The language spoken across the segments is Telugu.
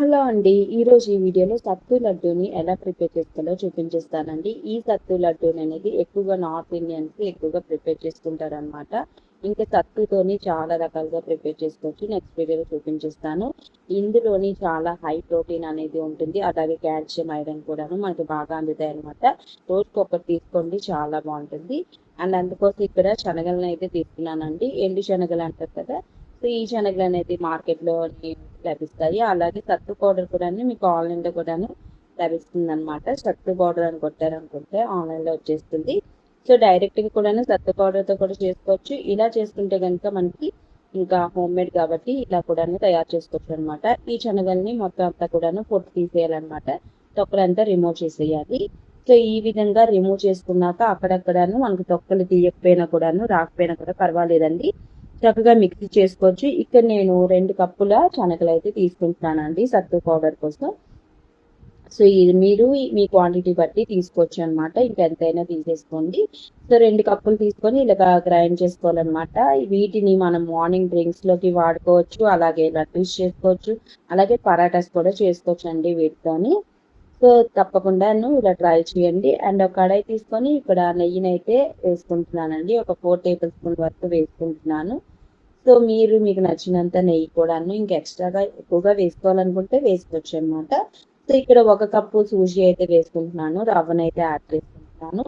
హలో అండి. ఈరోజు ఈ వీడియోలో సత్తు లడ్డూని ఎలా ప్రిపేర్ చేసుకోవాలో చూపించేస్తానండి. ఈ సత్తు లడ్డూని అనేది ఎక్కువగా నార్త్ ఇండియన్స్ ఎక్కువగా ప్రిపేర్ చేసుకుంటారనమాట. ఇంకా సత్తుతోని చాలా రకాలుగా ప్రిపేర్ చేసుకోవచ్చు. నెక్స్ట్ వీడియోలో చూపించేస్తాను. ఇందులోని చాలా హై ప్రోటీన్ అనేది ఉంటుంది. అలాగే కాల్షియం, ఐరన్ కూడాను మనకి బాగా అందుతాయి అనమాట. రోజుకొకటి తీసుకోండి, చాలా బాగుంటుంది. అండ్ అందుకోసం ఇక్కడ శనగలను అయితే తీసుకున్నానండి. ఎండు శనగలు అంటారు కదా, సో ఈ శనగలు అనేది మార్కెట్లో లభిస్తాయి. అలాగే సత్తు పౌడర్ కూడా మీకు ఆన్లైన్లో కూడాను లభిస్తుంది అనమాట. సత్తు పౌడర్ అని కొట్టారనుకుంటే ఆన్లైన్లో వచ్చేస్తుంది. సో డైరెక్ట్గా కూడాను సత్తు పౌడర్తో కూడా చేసుకోవచ్చు. ఇలా చేసుకుంటే కనుక మనకి ఇంకా హోమ్ మేడ్ కాబట్టి ఇలా కూడాను తయారు చేసుకోవచ్చు అనమాట. ఈ శనగల్ని మొత్తం అంతా కూడాను పొట్టు తీసేయాలన్నమాట. తొక్కలంతా రిమూవ్ చేసేయాలి. సో ఈ విధంగా రిమూవ్ చేసుకున్నాక అక్కడక్కడను మనకు తొక్కలు తీయకపోయినా కూడాను రాకపోయినా కూడా పర్వాలేదండి, చక్కగా మిక్సీ చేసుకోవచ్చు. ఇక్కడ నేను 2 కప్పుల శనగలు అయితే తీసుకుంటున్నానండి సత్తు పౌడర్ కోసం. సో ఇది మీరు మీ క్వాంటిటీ బట్టి తీసుకోవచ్చు అనమాట. ఇంకెంతైనా తీసేసుకోండి. సో 2 కప్పులు తీసుకొని ఇలాగా గ్రైండ్ చేసుకోవాలన్నమాట. వీటిని మనం మార్నింగ్ డ్రింక్స్ లోకి వాడుకోవచ్చు, అలాగే లడ్డూస్ చేసుకోవచ్చు, అలాగే పరాటాస్ కూడా చేసుకోవచ్చు అండి వీటితోని. సో తప్పకుండా ఇలా ట్రై చేయండి. అండ్ ఒక కడాయి తీసుకొని ఇక్కడ నెయ్యినైతే వేసుకుంటున్నానండి. ఒక 4 టేబుల్ స్పూన్ వరకు వేసుకుంటున్నాను. సో మీకు నచ్చినంత నెయ్యి కూడాను ఇంకా ఎక్స్ట్రాగా ఎక్కువగా వేసుకోవాలనుకుంటే వేసుకోవచ్చు అనమాట. సో ఇక్కడ 1 కప్పు సూజీ అయితే వేసుకుంటున్నాను. రవ్వను అయితే యాడ్ చేసుకుంటున్నాను.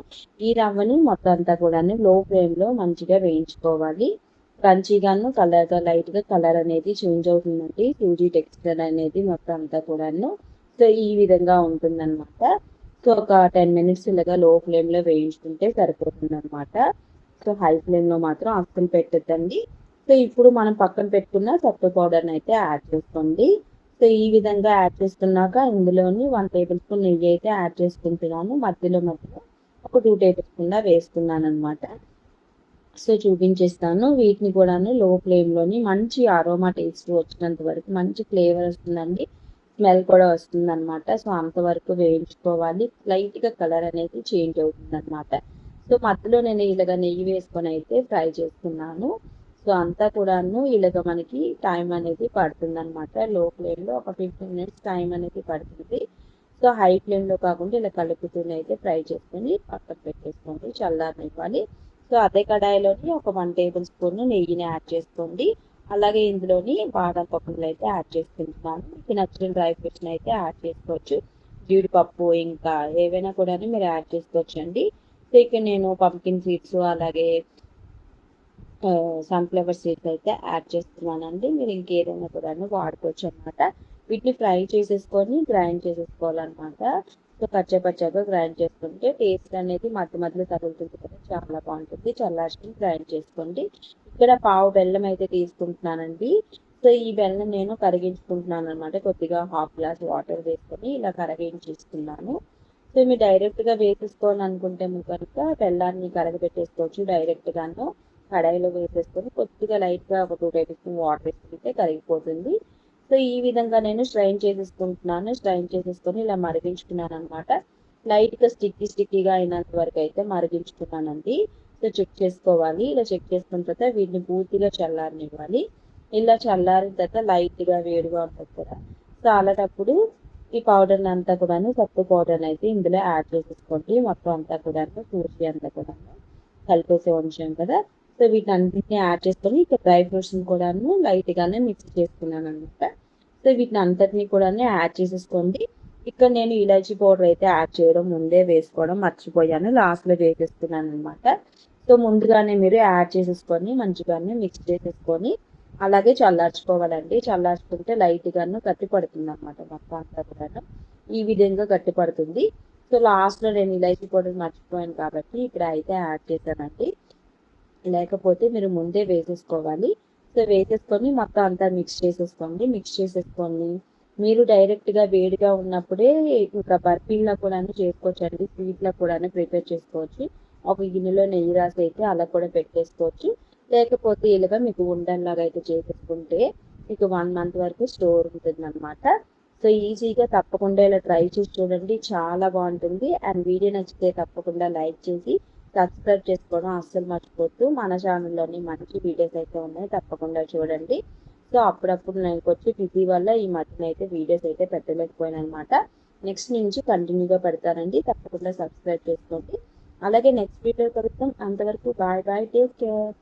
ఈ రవ్వని మొత్తం అంతా కూడాను లో ఫ్లేమ్ లో మంచిగా వేయించుకోవాలి. క్రంచీగాను కలర్గా లైట్గా కలర్ అనేది చేంజ్ అవుతుందండి. సూజీ టెక్స్చర్ అనేది మొత్తం అంతా కూడాను సో ఈ విధంగా ఉంటుందన్నమాట. సో ఒక 10 మినిట్స్ ఇలాగా లో ఫ్లేమ్ లో వేయించుకుంటే సరిపోతుంది అనమాట. సో హై ఫ్లేమ్ లో మాత్రం అస్సలు పెట్టద్దండి. సో ఇప్పుడు మనం పక్కన పెట్టుకున్న సత్తు పౌడర్ని అయితే యాడ్ చేసుకోండి. సో ఈ విధంగా యాడ్ చేసుకున్నాక ఇందులోని 1 టేబుల్ స్పూన్ నెయ్యి అయితే యాడ్ చేసుకుంటున్నాను. మధ్యలో ఒక 2 టేబుల్ స్పూన్ వేస్తున్నాను అనమాట. సో చూపించేస్తాను. వీటిని కూడాను లో ఫ్లేమ్లోని మంచి అరోమా టేస్ట్ వచ్చినంత వరకు మంచి ఫ్లేవర్ వస్తుందండి, స్మెల్ కూడా వస్తుంది అనమాట. సో అంతవరకు వేయించుకోవాలి. లైట్గా కలర్ అనేది చేంజ్ అవుతుంది అనమాట. సో మధ్యలో నేను ఇలాగ నెయ్యి వేసుకొని అయితే ఫ్రై చేసుకున్నాను. సో అంతా కూడాను ఇలాగ మనకి టైం అనేది పడుతుంది అనమాట. లో ఫ్లేమ్లో ఒక 15 మినిట్స్ టైం అనేది పడుతుంది. సో హై ఫ్లేమ్లో కాకుండా ఇలా కలుపుతూనే అయితే ఫ్రై చేసుకొని పక్కన పెట్టేసుకోండి, చల్లారనివ్వాలి. సో అదే కడాయిలోని ఒక 1 టేబుల్ స్పూన్ నెయ్యిని యాడ్ చేసుకోండి. అలాగే ఇందులోని బాదం పప్పులు అయితే యాడ్ చేసుకుంటున్నాను. మీకు నచ్చిన డ్రై ఫ్రూట్స్ని అయితే యాడ్ చేసుకోవచ్చు. జీడిపప్పు ఇంకా ఏవైనా కూడా మీరు యాడ్ చేసుకోవచ్చు అండి. సో ఇక్కడ నేను పంకిన్ సీడ్స్ అలాగే సన్ఫ్లవర్ సీడ్స్ అయితే యాడ్ చేస్తున్నానండి. మీరు ఇంకేదైనా కూడా వాడుకోవచ్చు అనమాట. వీటిని ఫ్రై చేసేసుకొని గ్రైండ్ చేసేసుకోవాలన్నమాట. సో పచ్చగా గ్రైండ్ చేసుకుంటే టేస్ట్ అనేది మధ్య మధ్యలో తగులుతుంది కదా, చాలా బాగుంటుంది. చల్లార్చుకుని గ్రైండ్ చేసుకోండి. ఇక్కడ పావు బెల్లం అయితే తీసుకుంటున్నానండి. సో ఈ బెల్లం నేను కరిగించుకుంటున్నాను అనమాట. కొద్దిగా హాఫ్ గ్లాస్ వాటర్ వేసుకొని ఇలా కరిగించేసుకున్నాను. సో మీరు డైరెక్ట్గా వేసేసుకోవాలనుకుంటే మీకు కనుక బెల్లాన్ని కరగబెట్టేసుకోవచ్చు. డైరెక్ట్గాను కడాయిలో వేసేసుకొని కొద్దిగా లైట్గా ఒక 2 టేబుల్ స్పూన్ వాటర్ వేసుకుంటే కరిగిపోతుంది. సో ఈ విధంగా నేను స్ట్రైన్ చేసేసుకుంటున్నాను. స్ట్రైన్ చేసేసుకొని ఇలా మరిగించుకున్నాను అనమాట. లైట్గా స్టిక్కీగా అయినంత వరకు అయితే మరిగించుకున్నానండి. సో చెక్ చేసుకోవాలి. ఇలా చెక్ చేసుకున్న తర్వాత వీటిని పూర్తిగా చల్లారనివ్వాలి. ఇలా చల్లారిన తర్వాత లైట్గా వేడిగా ఉంటుంది కదా, సో అలాంటప్పుడు ఈ పౌడర్ని అంతా కూడాను సత్తు పౌడర్ని అయితే ఇందులో యాడ్ చేసేసుకోండి. మొత్తం అంతా కూడాను సూజీ అంతా కూడాను కలిపేసి ఉంచాం కదా, సో వీటన్నిటిని యాడ్ చేసుకొని ఇక డ్రై ఫ్రూట్స్ని కూడాను లైట్గానే మిక్స్ చేసుకున్నాను అనమాట. సో వీటిని అంతటిని కూడా యాడ్ చేసేసుకోండి. ఇక్కడ నేను ఇలాచీ పౌడర్ అయితే యాడ్ చేయడం ముందే వేసుకోవడం మర్చిపోయాను, లాస్ట్లో వేసేస్తున్నాను అనమాట. సో ముందుగానే మీరు యాడ్ చేసేసుకొని మంచిగానే మిక్స్ చేసేసుకొని అలాగే చల్లార్చుకోవాలండి. చల్లార్చుకుంటే లైట్గాను గట్టి పడుతుంది అనమాట. మొత్తం అంతా కూడా ఈ విధంగా గట్టి పడుతుంది. సో లాస్ట్లో నేను ఇలాచీ పౌడర్ మర్చిపోయాను కాబట్టి ఇక్కడ అయితే యాడ్ చేశానండి. లేకపోతే మీరు ముందే వేసేసుకోవాలి. సో వేసేసుకొని మొత్తం అంతా మిక్స్ చేసేసుకొని మీరు డైరెక్ట్గా వేడిగా ఉన్నప్పుడే ఇంకా బర్ఫీలో కూడా చేసుకోవచ్చు అండి, స్వీట్లో కూడా ప్రిపేర్ చేసుకోవచ్చు. ఒక గిన్నెలో నెయ్యి రాసి అయితే అలా కూడా పెట్టేసుకోవచ్చు. లేకపోతే ఇలాగా మీకు ఉండల్లాగా అయితే చేసేసుకుంటే మీకు 1 మంత్ వరకు స్టోర్ ఉంటుంది అనమాట. సో ఈజీగా తప్పకుండా ఇలా ట్రై చేసి చూడండి, చాలా బాగుంటుంది. అండ్ వీడియో నచ్చితే తప్పకుండా లైక్ చేసి సబ్స్క్రైబ్ చేసుకోవడం అస్సలు మర్చిపోద్దు. మన ఛానల్లోని మంచి వీడియోస్ అయితే ఉన్నాయి, తప్పకుండా చూడండి. సో అప్పుడప్పుడు నాకు వచ్చి బిజీ వల్ల ఈ మధ్యన అయితే వీడియోస్ అయితే పెట్టలేకపోయాను అనమాట. నెక్స్ట్ నుంచి కంటిన్యూగా పెడతానండి, తప్పకుండా సబ్స్క్రైబ్ చేసుకోండి. అలాగే నెక్స్ట్ వీడియో కలుద్దాం. అంతవరకు బాయ్ బాయ్, టేక్ కేర్.